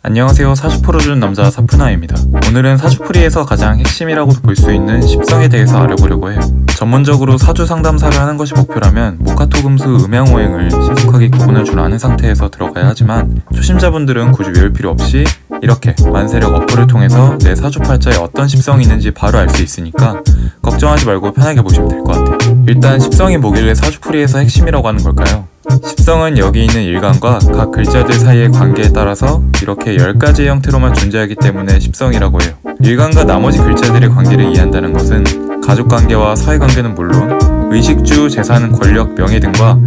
안녕하세요. 사주 풀어주는 남자 사푸나입니다. 오늘은 사주풀이에서 가장 핵심이라고도 볼 수 있는 십성에 대해서 알아보려고 해요. 전문적으로 사주 상담사를 하는 것이 목표라면 목화토금수 음양오행을 신속하게 구분할 줄 아는 상태에서 들어가야 하지만 초심자분들은 굳이 외울 필요 없이 이렇게 만세력 어플을 통해서 내 사주팔자에 어떤 십성이 있는지 바로 알 수 있으니까 걱정하지 말고 편하게 보시면 될 것 같아요. 일단 십성이 뭐길래 사주풀이에서 핵심이라고 하는 걸까요? 십성은 여기 있는 일간과 각 글자들 사이의 관계에 따라서 이렇게 10가지의 형태로만 존재하기 때문에 십성이라고 해요. 일간과 나머지 글자들의 관계를 이해한다는 것은 가족관계와 사회관계는 물론 의식주, 재산, 권력, 명예 등과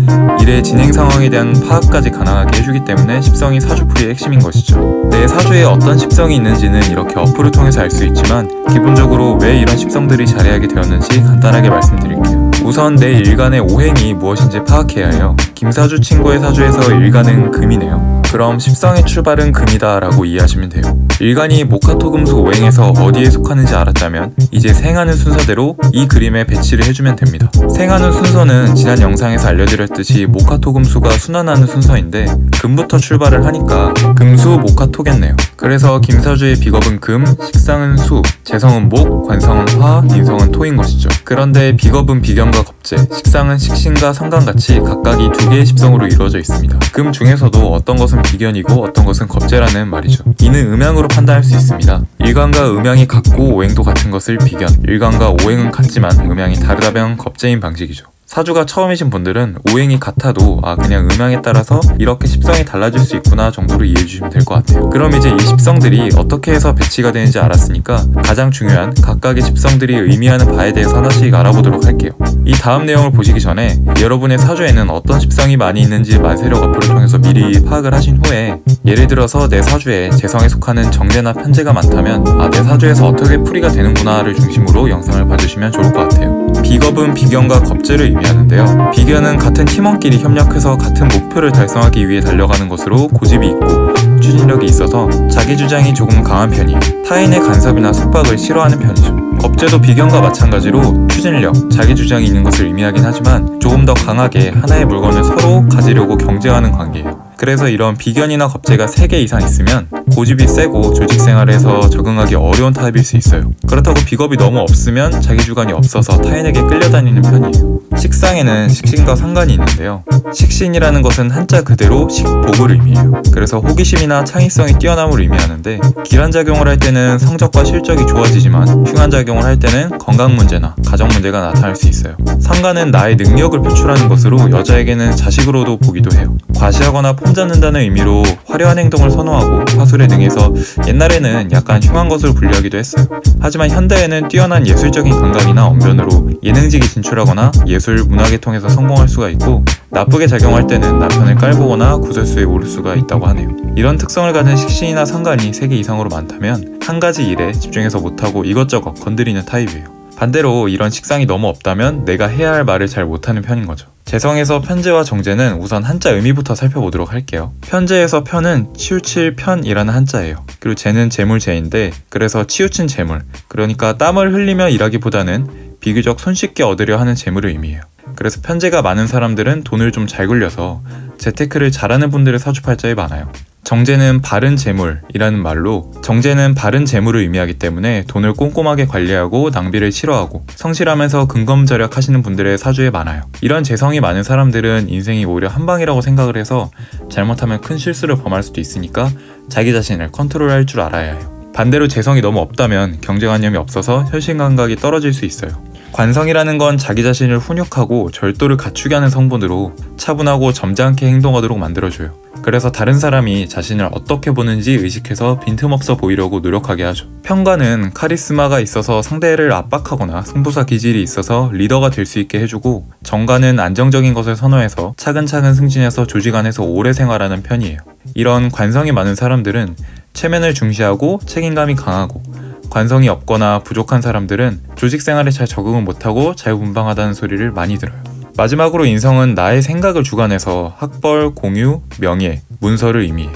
일의 진행 상황에 대한 파악까지 가능하게 해주기 때문에 십성이 사주풀이의 핵심인 것이죠. 내 사주에 어떤 십성이 있는지는 이렇게 어플을 통해서 알 수 있지만 기본적으로 왜 이런 십성들이 자리하게 되었는지 간단하게 말씀드릴게요. 우선 내 일간의 오행이 무엇인지 파악해야 해요. 김사주 친구의 사주에서 일간은 금이네요. 그럼 십성의 출발은 금이다 라고 이해하시면 돼요. 일간이 목화토금수 오행에서 어디에 속하는지 알았다면 이제 생하는 순서대로 이 그림에 배치를 해주면 됩니다. 생하는 순서는 지난 영상에서 알려드렸듯이 목화토금수가 순환하는 순서인데 금부터 출발을 하니까 금수 목화토겠네요. 그래서 김사주의 비겁은 금, 식상은 수, 재성은 목, 관성은 화, 인성은 토인 것이죠. 그런데 비겁은 비견과 겁재, 식상은 식신과 상관같이 각각이 두 개의 십성으로 이루어져 있습니다. 금 중에서도 어떤 것은 비견이고 어떤 것은 겁재라는 말이죠. 이는 음양으로 판단할 수 있습니다. 일간과 음양이 같고 오행도 같은 것을 비견, 일간과 오행은 같지만 음양이 다르다면 겁재인 방식이죠. 사주가 처음이신 분들은 오행이 같아도 그냥 음양에 따라서 이렇게 십성이 달라질 수 있구나 정도로 이해해주시면 될 것 같아요. 그럼 이제 이 십성들이 어떻게 해서 배치가 되는지 알았으니까 가장 중요한 각각의 십성들이 의미하는 바에 대해서 하나씩 알아보도록 할게요. 이 다음 내용을 보시기 전에 여러분의 사주에는 어떤 십성이 많이 있는지 만세력 어플을 통해서 미리 파악을 하신 후에 예를 들어서 내 사주에 재성에 속하는 정제나 편제가 많다면 내 사주에서 어떻게 풀이가 되는구나를 중심으로 영상을 봐주시면 좋을 것 같아요. 비겁은 비견과 겁재를 의미하는데요. 비견은 같은 팀원끼리 협력해서 같은 목표를 달성하기 위해 달려가는 것으로 고집이 있고 추진력이 있어서 자기 주장이 조금 강한 편이에요. 타인의 간섭이나 속박을 싫어하는 편이죠. 겁재도 비견과 마찬가지로 추진력, 자기 주장이 있는 것을 의미하긴 하지만 조금 더 강하게 하나의 물건을 서로 가지려고 경쟁하는 관계예요. 그래서 이런 비견이나 겁재가 3개 이상 있으면 고집이 세고 조직 생활에서 적응하기 어려운 타입일 수 있어요. 그렇다고 비겁이 너무 없으면 자기 주관이 없어서 타인에게 끌려다니는 편이에요. 식상에는 식신과 상관이 있는데요. 식신이라는 것은 한자 그대로 식복을 의미해요. 그래서 호기심이나 창의성이 뛰어남을 의미하는데 기란작용을 할 때는 성적과 실적이 좋아지지만 흉한작용을 할 때는 건강 문제나 가정 문제가 나타날 수 있어요. 상관은 나의 능력을 표출하는 것으로 여자에게는 자식으로도 보기도 해요. 과시하거나 폼잡는다는 의미로 화려한 행동을 선호하고 화술에 능해서 옛날에는 약간 흉한 것으로 분류하기도 했어요. 하지만 현대에는 뛰어난 예술적인 감각이나 언변으로 예능직에 진출하거나 예술, 문학에 통해서 성공할 수가 있고 나쁘게 작용할 때는 남편을 깔보거나 구설수에 오를 수가 있다고 하네요. 이런 특성을 가진 식신이나 상관이 3개 이상으로 많다면 한 가지 일에 집중해서 못하고 이것저것 건드리는 타입이에요. 반대로 이런 식상이 너무 없다면 내가 해야 할 말을 잘 못하는 편인 거죠. 재성에서 편재와 정제는 우선 한자 의미부터 살펴보도록 할게요. 편재에서 편은 치우칠 편이라는 한자예요. 그리고 재는 재물재인데 그래서 치우친 재물, 그러니까 땀을 흘리며 일하기보다는 비교적 손쉽게 얻으려 하는 재물을 의미해요. 그래서 편재가 많은 사람들은 돈을 좀 잘 굴려서 재테크를 잘하는 분들의 사주팔자에 많아요. 정제는 바른 재물이라는 말로 정제는 바른 재물을 의미하기 때문에 돈을 꼼꼼하게 관리하고 낭비를 싫어하고 성실하면서 근검절약 하시는 분들의 사주에 많아요. 이런 재성이 많은 사람들은 인생이 오히려 한방이라고 생각을 해서 잘못하면 큰 실수를 범할 수도 있으니까 자기 자신을 컨트롤할 줄 알아야 해요. 반대로 재성이 너무 없다면 경제관념이 없어서 현실감각이 떨어질 수 있어요. 관성이라는 건 자기 자신을 훈육하고 절도를 갖추게 하는 성분으로 차분하고 점잖게 행동하도록 만들어줘요. 그래서 다른 사람이 자신을 어떻게 보는지 의식해서 빈틈없어 보이려고 노력하게 하죠. 편관은 카리스마가 있어서 상대를 압박하거나 승부사 기질이 있어서 리더가 될 수 있게 해주고 정관은 안정적인 것을 선호해서 차근차근 승진해서 조직 안에서 오래 생활하는 편이에요. 이런 관성이 많은 사람들은 체면을 중시하고 책임감이 강하고 관성이 없거나 부족한 사람들은 조직 생활에 잘 적응을 못하고 자유분방하다는 소리를 많이 들어요. 마지막으로 인성은 나의 생각을 주관해서 학벌, 공유, 명예, 문서를 의미해요.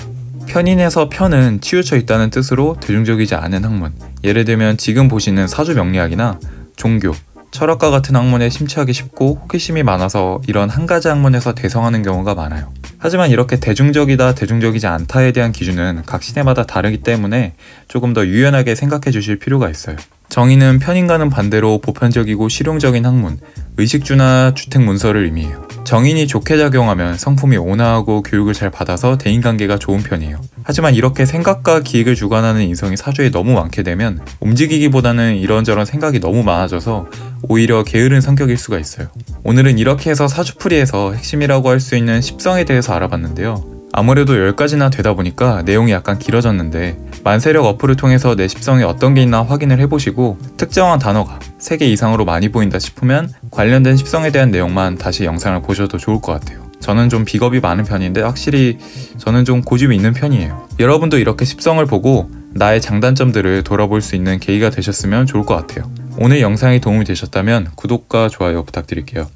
편인에서 편은 치우쳐 있다는 뜻으로 대중적이지 않은 학문, 예를 들면 지금 보시는 사주 명리학이나 종교, 철학과 같은 학문에 심취하기 쉽고 호기심이 많아서 이런 한 가지 학문에서 대성하는 경우가 많아요. 하지만 이렇게 대중적이다, 대중적이지 않다에 대한 기준은 각 시대마다 다르기 때문에 조금 더 유연하게 생각해 주실 필요가 있어요. 정의는 편인과는 반대로 보편적이고 실용적인 학문, 의식주나 주택문서를 의미해요. 정인이 좋게 작용하면 성품이 온화하고 교육을 잘 받아서 대인관계가 좋은 편이에요. 하지만 이렇게 생각과 기획을 주관하는 인성이 사주에 너무 많게 되면 움직이기보다는 이런저런 생각이 너무 많아져서 오히려 게으른 성격일 수가 있어요. 오늘은 이렇게 해서 사주풀이에서 핵심이라고 할 수 있는 10성에 대해서 알아봤는데요. 아무래도 10가지나 되다 보니까 내용이 약간 길어졌는데 만세력 어플을 통해서 내 10성에 어떤 게 있나 확인을 해보시고 특정한 단어가 3개 이상으로 많이 보인다 싶으면 관련된 10성에 대한 내용만 다시 영상을 보셔도 좋을 것 같아요. 저는 좀 비겁이 많은 편인데 확실히 저는 좀 고집이 있는 편이에요. 여러분도 이렇게 10성을 보고 나의 장단점들을 돌아볼 수 있는 계기가 되셨으면 좋을 것 같아요. 오늘 영상이 도움이 되셨다면 구독과 좋아요 부탁드릴게요.